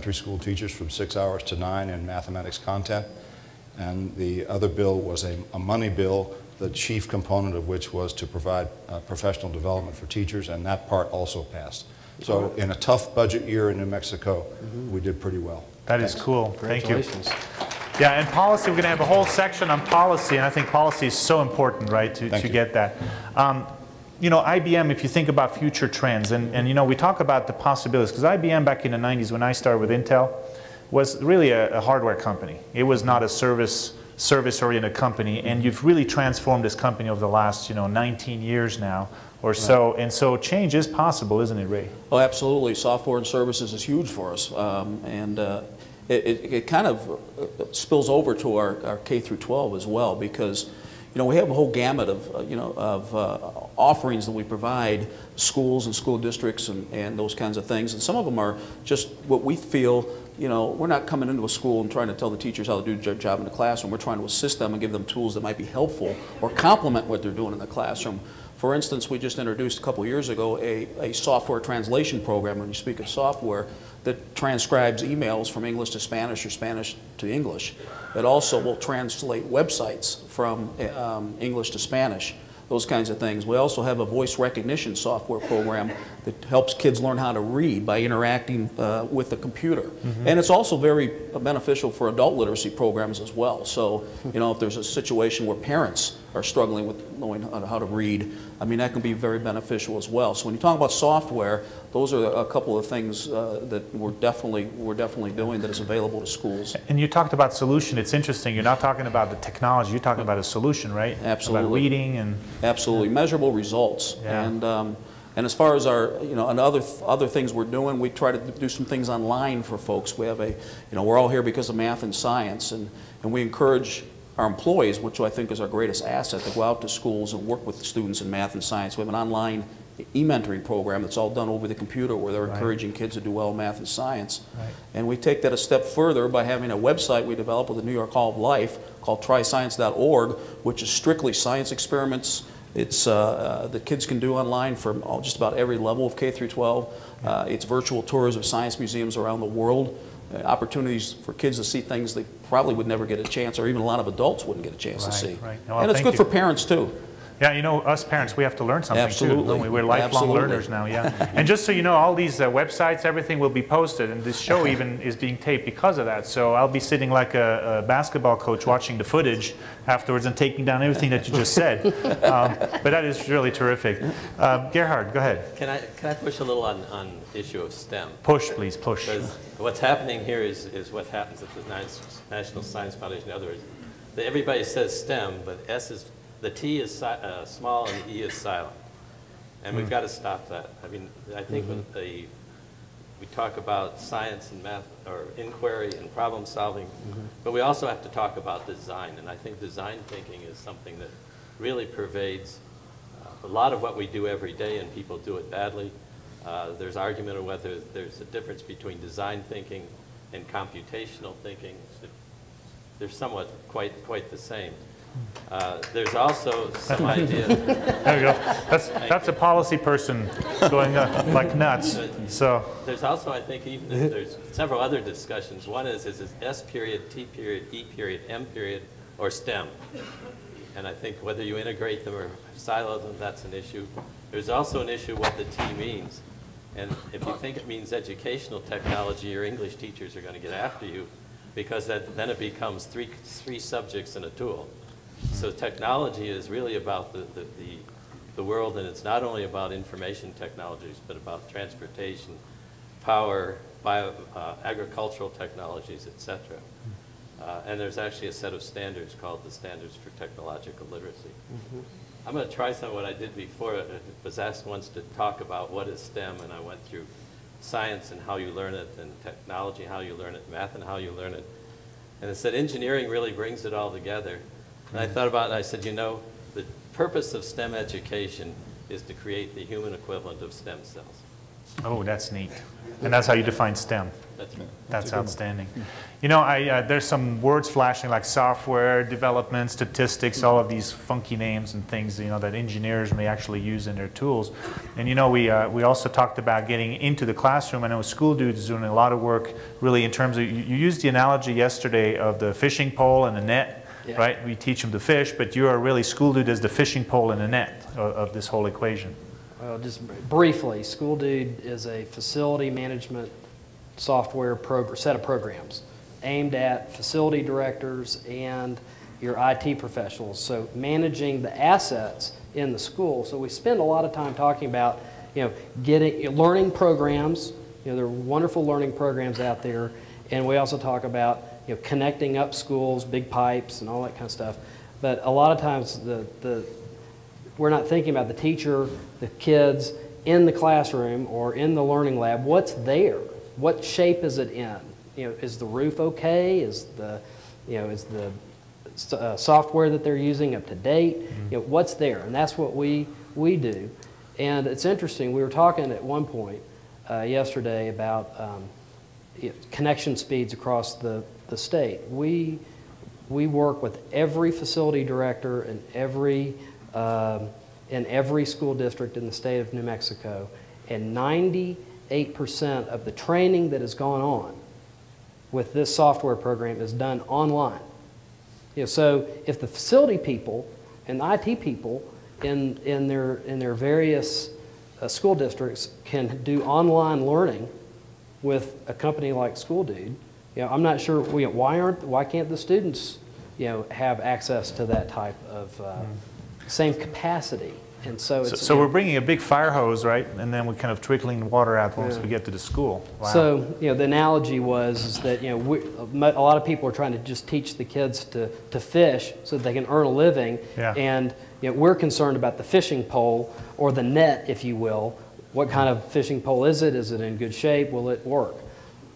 elementary school teachers from 6 hours to 9 in mathematics content. And the other bill was a money bill, the chief component of which was to provide professional development for teachers, and that part also passed. So in a tough budget year in New Mexico, we did pretty well. That is cool. Thank you. Yeah, and policy, we're going to have a whole section on policy, and I think policy is so important, right, to get that. You know, IBM, if you think about future trends, and you know, we talk about the possibilities, because IBM back in the 90s when I started with Intel was really a hardware company. It was not a service-oriented company, and you've really transformed this company over the last, you know, 19 years now or so, and so change is possible, isn't it, Ray? Oh, absolutely. Software and services is huge for us, it kind of spills over to our K through 12 as well, because you know, we have a whole gamut of offerings that we provide schools and school districts and those kinds of things, and some of them are just what we feel. You know, we're not coming into a school and trying to tell the teachers how to do their job in the classroom. We're trying to assist them and give them tools that might be helpful or complement what they're doing in the classroom. For instance, we just introduced a couple years ago a software translation program, when you speak of software, that transcribes emails from English to Spanish or Spanish to English. It also will translate websites from English to Spanish, those kinds of things. We also have a voice recognition software program that helps kids learn how to read by interacting with the computer. And it's also very beneficial for adult literacy programs as well. So, you know, if there's a situation where parents are struggling with knowing how to read, I mean, that can be very beneficial as well. So when you talk about software, those are a couple of things that we're definitely doing that is available to schools. And you talked about solution. It's interesting. You're not talking about the technology. You're talking about a solution, right? Absolutely. About reading and absolutely measurable results. Yeah. And as far as our, you know, and other things we're doing, we try to do some things online for folks. We have you know, we're all here because of math and science, and we encourage our employees, which I think is our greatest asset, to go out to schools and work with the students in math and science. We have an online e-mentoring program that's all done over the computer, where they're encouraging kids to do well in math and science. And we take that a step further by having a website we developed with the New York Hall of Life called tryscience.org, which is strictly science experiments. It's that kids can do online from just about every level of K through 12. It's virtual tours of science museums around the world. Opportunities for kids to see things they probably would never get a chance, or even a lot of adults wouldn't get a chance to see. Well, and it's good for parents too. Yeah, you know, us parents, we have to learn something too. Don't we? We're lifelong learners now, yeah. And just so you know, all these websites, everything will be posted, and this show even is being taped because of that. So I'll be sitting like a basketball coach watching the footage afterwards and taking down everything that you just said. But that is really terrific. Gerhard, go ahead. Can I push a little on the issue of STEM? Push, please, push. Because what's happening here is what happens at the National Science Foundation. In other words, everybody says STEM, but the T is small and the E is silent. And we've got to stop that. I mean, I think when we talk about science and math, or inquiry and problem solving, but we also have to talk about design. And I think design thinking is something that really pervades a lot of what we do every day, and people do it badly. There's argument of whether there's a difference between design thinking and computational thinking. They're somewhat quite the same. There's also some idea. There you go. That's a policy person going like nuts. So there's also, I think, even there's several other discussions. One is it S period, T period, E period, M period, or STEM? And I think whether you integrate them or silo them, that's an issue. There's also an issue what the T means. And if you think it means educational technology, your English teachers are going to get after you, because then it becomes three subjects in a tool. So technology is really about the world, and it's not only about information technologies, but about transportation, power, agricultural technologies, etc. And there's actually a set of standards called the Standards for Technological Literacy. I'm going to try some of what I did before. I was asked once to talk about what is STEM, and I went through science and how you learn it, and technology, how you learn it, math and how you learn it. And it said engineering really brings it all together. And I thought about it, and I said, you know, the purpose of STEM education is to create the human equivalent of stem cells. Oh, that's neat. And that's how you define STEM. That's right. That's outstanding. You know, there's some words flashing like software development, statistics, all of these funky names and things, you know, that engineers may actually use in their tools. And you know, we also talked about getting into the classroom. I know School Dude is doing a lot of work really in terms of, you used the analogy yesterday of the fishing pole and the net, yeah. Right? We teach them to fish, but you are really, School Dude as the fishing pole and the net of this whole equation. Well, just briefly, School Dude is a facility management software set of programs aimed at facility directors and your IT professionals. So managing the assets in the school. So we spend a lot of time talking about, you know, learning programs. You know, there are wonderful learning programs out there, and we also talk about, you know, connecting up schools, big pipes, and all that kind of stuff. But a lot of times we're not thinking about the teacher, the kids in the classroom or in the learning lab. What's there? What shape is it in? You know, is the roof okay? Is the, you know, is the software that they're using up to date? Mm-hmm. You know, what's there? And that's what we do. And it's interesting. We were talking at one point yesterday about connection speeds across the state. We work with every facility director and every school district in the state of New Mexico, and 98% of the training that has gone on with this software program is done online. You know, so if the facility people and the IT people in their various school districts can do online learning with a company like School Dude, you know, I'm not sure why can't the students, you know, have access to that type of same capacity. And so so we're bringing a big fire hose, right? And then we're kind of trickling the water out once we get to the school. Wow. So, you know, the analogy was that, you know, a lot of people are trying to just teach the kids to fish so that they can earn a living. Yeah. And, you know, we're concerned about the fishing pole or the net, if you will. What kind of fishing pole is it? Is it in good shape? Will it work?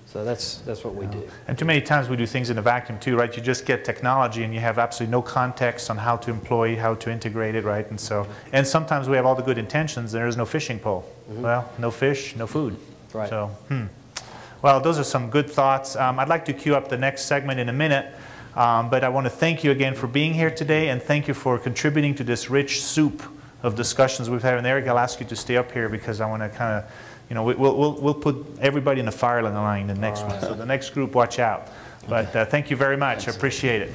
So that's what we do. And too many times we do things in a vacuum too, right? You just get technology and you have absolutely no context on how to employ, how to integrate it, right? And so, and sometimes we have all the good intentions and there is no fishing pole. Mm-hmm. Well, no fish, no food. Right. So, Well, those are some good thoughts. I'd like to queue up the next segment in a minute, but I want to thank you again for being here today, and thank you for contributing to this rich soup of discussions we've had. And Eric, I'll ask you to stay up here because I want to kind of, you know, we'll put everybody in the fire line the next one. So the next group, watch out. But thank you very much. I appreciate it.